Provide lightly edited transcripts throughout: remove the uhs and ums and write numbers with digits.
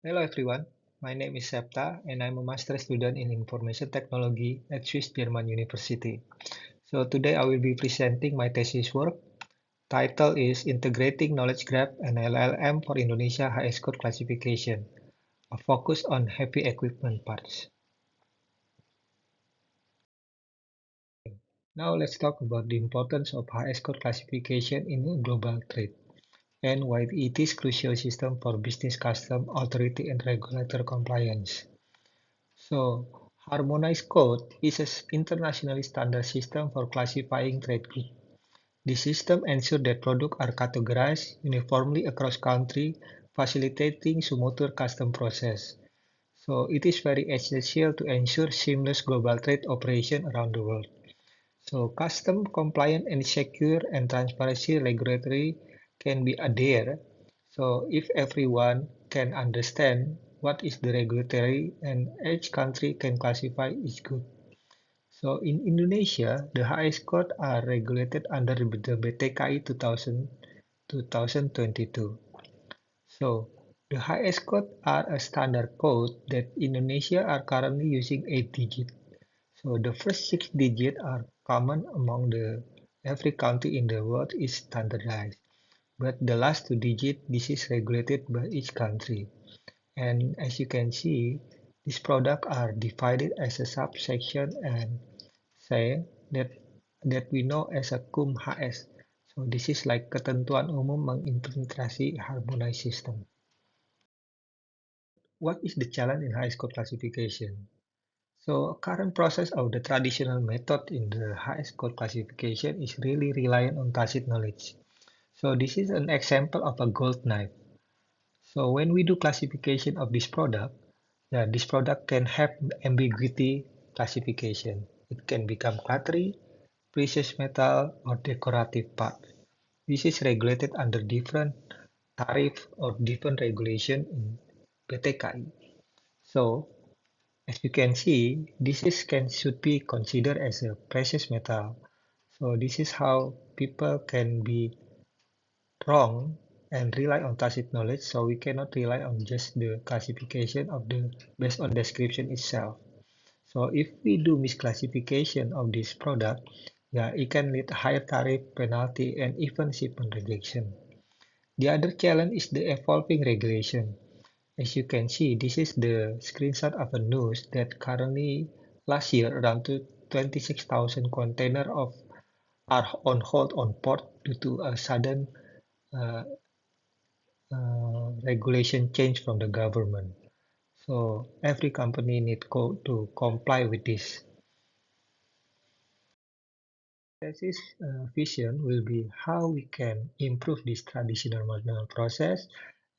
Hello everyone, my name is Septa and I'm a master student in information technology at Swiss German University. So today I will be presenting my thesis work. Title is Integrating Knowledge Graph and LLM for Indonesia HS Code Classification, a focus on heavy equipment parts. Now let's talk about the importance of HS Code classification in global trade and why it is crucial system for business custom, authority and regulator compliance. So, harmonized code is an internationally standard system for classifying trade goods. The system ensures that products are categorized uniformly across countries, facilitating smoother custom process. So, it is very essential to ensure seamless global trade operation around the world. So, custom compliant and secure and transparency regulatory can be adhered. So, if everyone can understand what is the regulatory and each country can classify its good. So, in Indonesia, the highest code are regulated under the BTKI 2022. So, the highest code are a standard code that Indonesia are currently using 8 digits. So the first 6 digits are common among the every country in the world is standardized, but the last 2 digits this is regulated by each country. And as you can see, these products are divided as a subsection and say that we know as a CUM HS. So this is like ketentuan umum mengimplementasi harmonized system. What is the challenge in high score classification? So current process of the traditional method in the high score classification is really reliant on tacit knowledge. So this is an example of a gold knife. So when we do classification of this product, yeah, this product can have ambiguity classification. It can become cluttery, precious metal, or decorative part. This is regulated under different tariff or different regulation in PTKI. So as you can see, this is should be considered as a precious metal. So this is how people can be wrong and rely on tacit knowledge. So we cannot rely on just the classification of the based on description itself. So if we do misclassification of this product, yeah, it can lead to higher tariff, penalty, and even shipment rejection. The other challenge is the evolving regulation. As you can see, this is the screenshot of a news that currently last year around 26,000 containers are on hold on port due to a sudden uh, regulation change from the government. So every company need to comply with this. This vision will be how we can improve this traditional manual process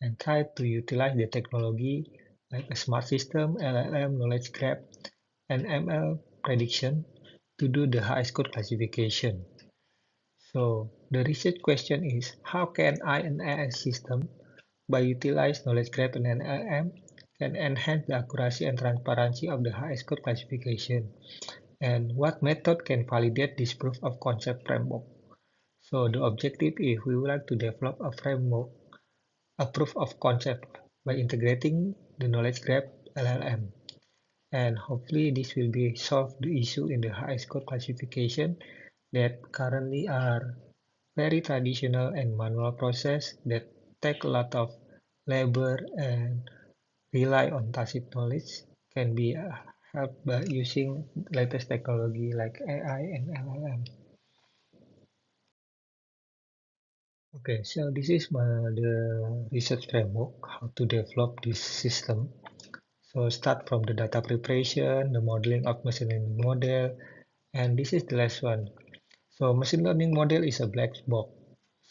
and try to utilize the technology like a smart system, LLM, knowledge graph, and ML prediction to do the high score classification. So the research question is how can I and AI system by utilize knowledge graph and LLM can enhance the accuracy and transparency of the high score classification, and what method can validate this proof of concept framework. So the objective is we would like to develop a framework, a proof of concept by integrating the knowledge graph LLM. And hopefully this will be solve the issue in the high score classification that currently are very traditional and manual process that take a lot of labor and rely on tacit knowledge can be helped by using latest technology like AI and LLM. Okay, so this is the research framework, how to develop this system. So start from the data preparation, the modeling of machine learning model, and this is the last one. So machine learning model is a black box.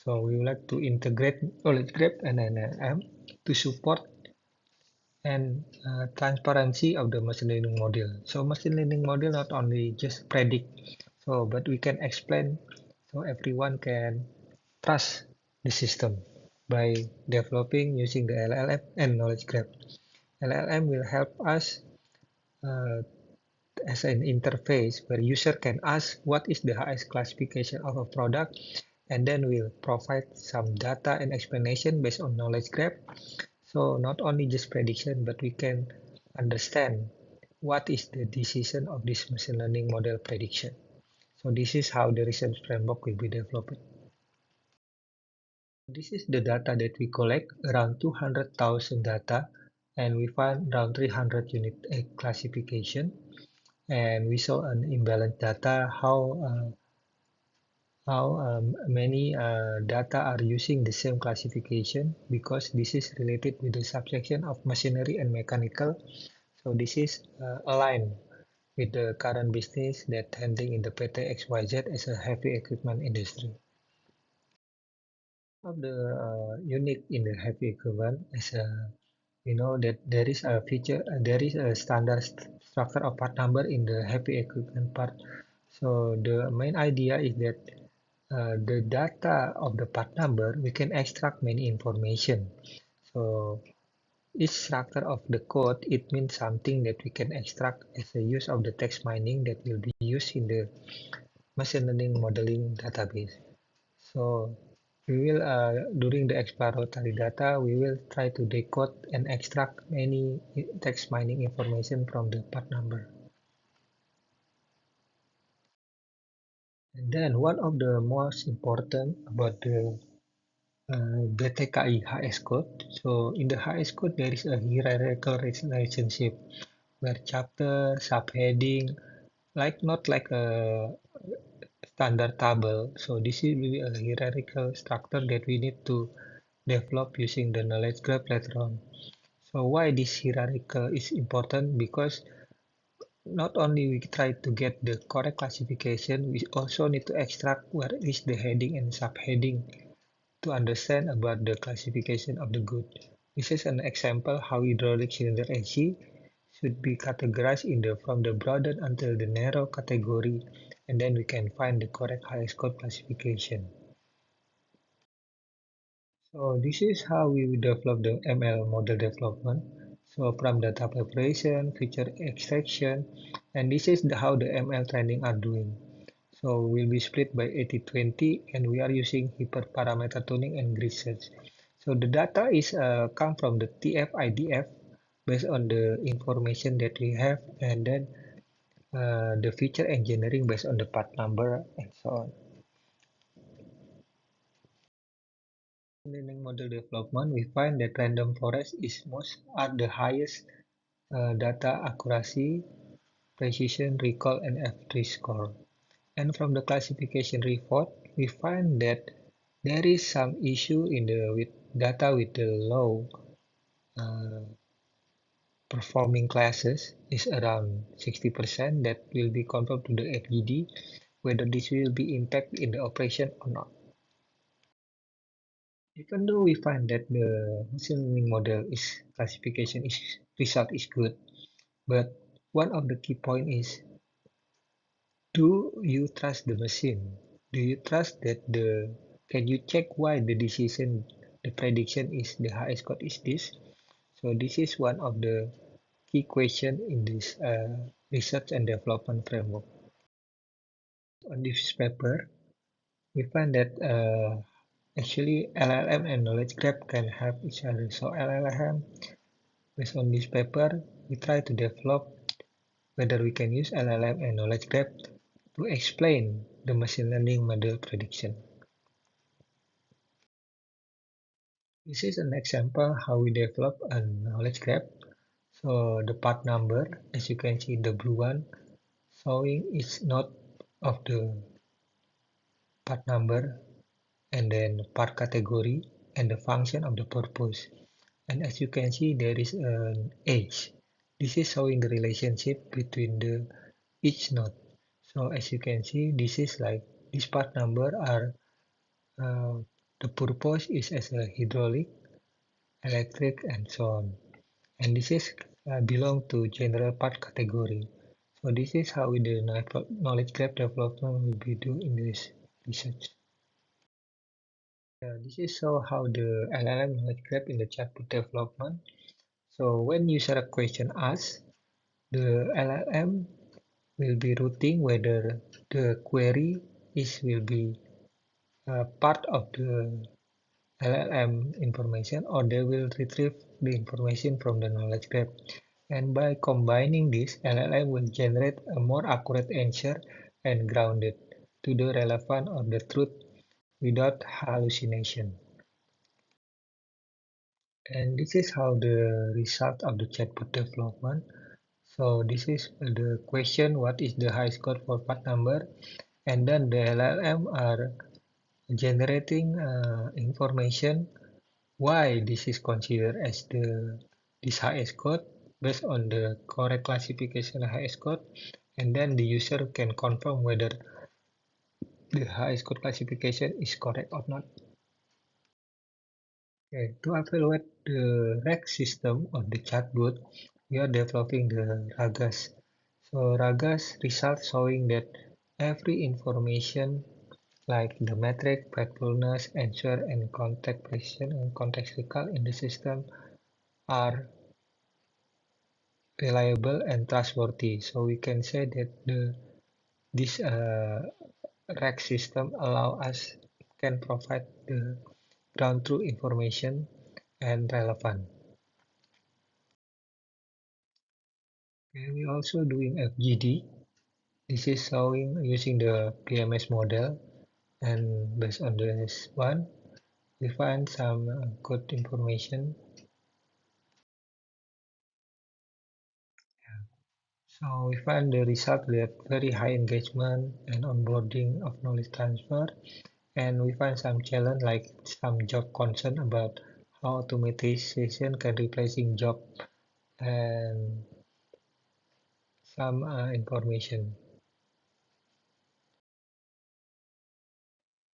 So we would like to integrate knowledge graph and NLM to support and transparency of the machine learning model. So machine learning model not only just predict, so but we can explain so everyone can trust the system by developing using the LLM and knowledge graph. LLM will help us uh, as an interface where user can ask what is the highest classification of a product, and then we'll provide some data and explanation based on knowledge graph. So not only just prediction, but we can understand what is the decision of this machine learning model prediction. So this is how the research framework will be developed. This is the data that we collect, around 200,000 data, and we find around 300 unit classification. And we saw an imbalanced data, how many data are using the same classification, because this is related with the subsection of machinery and mechanical. So this is aligned with the current business that handling in the PT XYZ as a heavy equipment industry. Of the unique in the heavy equipment is that there is a feature, there is a standard structure of part number in the heavy equipment part. So the main idea is that the data of the part number, we can extract many information. So each structure of the code, it means something that we can extract as a use of the text mining that will be used in the machine learning modeling database. So we will, during the exploratory data, we will try to decode and extract any text mining information from the part number. And then one of the most important about the BTKI HS code. So in the HS code, there is a hierarchical relationship where chapter, subheading, like not like a standard table. So this is really a hierarchical structure that we need to develop using the knowledge graph later on. So why this hierarchical is important? Because not only we try to get the correct classification, we also need to extract where is the heading and subheading to understand about the classification of the good. This is an example how hydraulic cylinder AC should be categorized in the from the broader until the narrow category, and then we can find the correct highest code classification. So this is how we will develop the ML model development. So from data preparation, feature extraction, and this is how the ML training are doing. So we'll be split by 80-20, and we are using hyperparameter tuning and grid search. So the data is come from the TF-IDF based on the information that we have, and then the feature engineering based on the part number and so on. Learning model development, we find that random forest is most are the highest data accuracy, precision, recall, and F3 score. And from the classification report, we find that there is some issue in the with data with the low uh, performing classes is around 60% that will be confirmed to the FGD whether this will be impact in the operation or not. Even though we find that the machine learning model is classification is result is good, but one of the key point is, do you trust the machine? Do you trust that can you check why the decision, the prediction is the highest code is this? So this is one of the key question in this research and development framework. On this paper, we find that actually LLM and knowledge graph can help each other. So LLM, based on this paper, we try to develop whether we can use LLM and knowledge graph to explain the machine learning model prediction. This is an example how we develop a knowledge graph. So the part number, as you can see, the blue one, showing each node of the part number, and then part category and the function of the purpose. And as you can see, there is an age. This is showing the relationship between the each node. So as you can see, this is like this part number are the purpose is as a hydraulic, electric, and so on. And this is belong to general part category. So this is how the knowledge graph development will be do in this research. This is so how the LLM knowledge graph in the chatbot development. So when user question asks, the LLM will be routing whether the query is will be part of the LLM information, or they will retrieve the information from the knowledge graph. And by combining this, LLM will generate a more accurate answer and grounded to the relevant or the truth without hallucination. And this is how the result of the chatbot development. So this is the question, what is the high score for part number? And then the LLM are generating information why this is considered as this highest code based on the correct classification of highest code, and then the user can confirm whether the highest code classification is correct or not. Okay, to evaluate the RAG system of the chatbot, we are developing the RAGAS. So RAGAS results showing that every information like the metric, factfulness, answer, and context precision and context recall in the system are reliable and trustworthy. So we can say that this RAG system allow us can provide the ground truth information and relevant. Okay, we also doing FGD. This is showing using the PMS model, and based on this one, we find some good information. So we find the result that very high engagement and onboarding of knowledge transfer, and we find some challenge like some job concern about how automatization can replacing job and some information.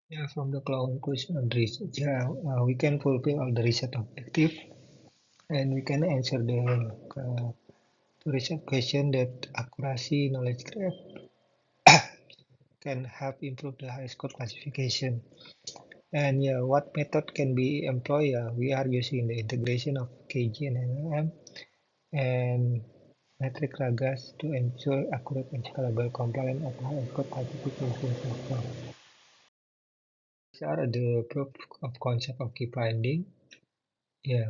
Yeah, from the conclusion of this, yeah, we can fulfill all the research objective, and we can answer the research question that accuracy knowledge graph can help improve the high score classification. And yeah, what method can be employed? We are using the integration of KG and LLM and metric RAGAS to ensure accurate and scalable compliance of high score classification system. These are the proof of concept of key finding. Yeah,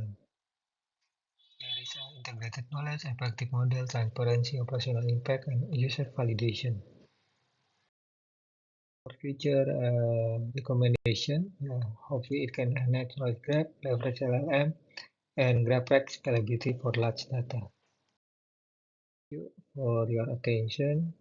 there is integrated knowledge, effective model, transparency, operational impact, and user validation. For future recommendation, hopefully it can enhance knowledge graph, leverage LLM, and GraphRag scalability for large data. Thank you for your attention.